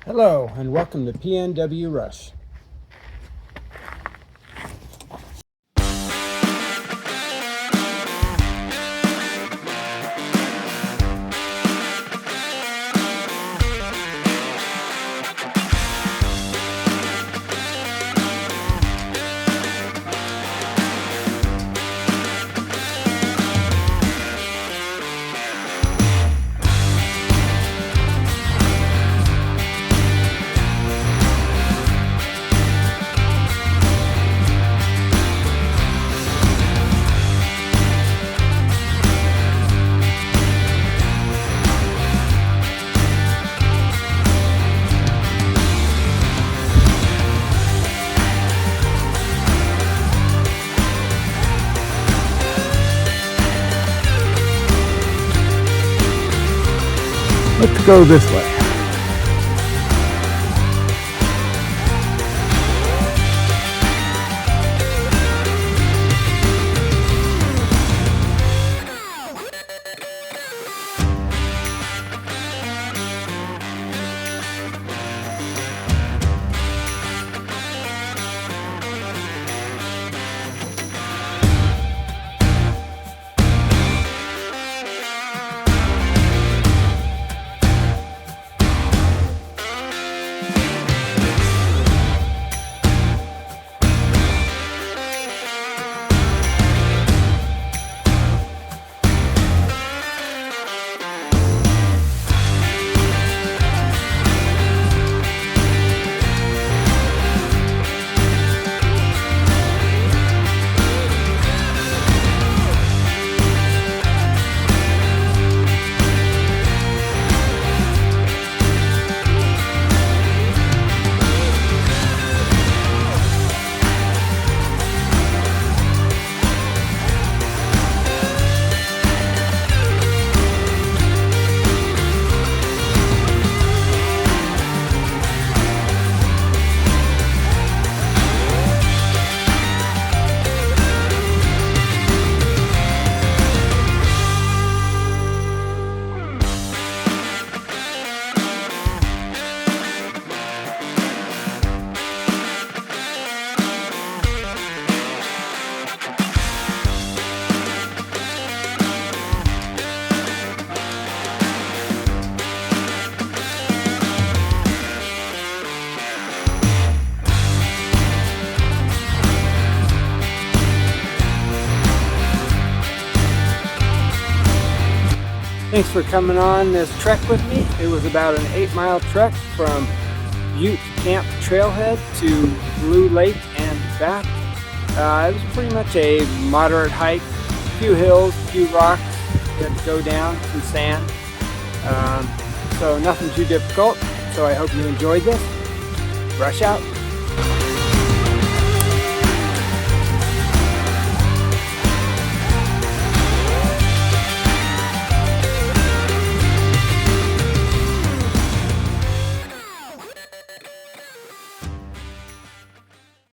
Hello and welcome to PNW Rush. Let's go this way. Thanks for coming on this trek with me. It was about an 8-mile trek from Butte Camp Trailhead to Blue Lake and back. It was pretty much a moderate hike, a few hills, a few rocks, you had to go down, some sand. So nothing too difficult. So I hope you enjoyed this. Rush out.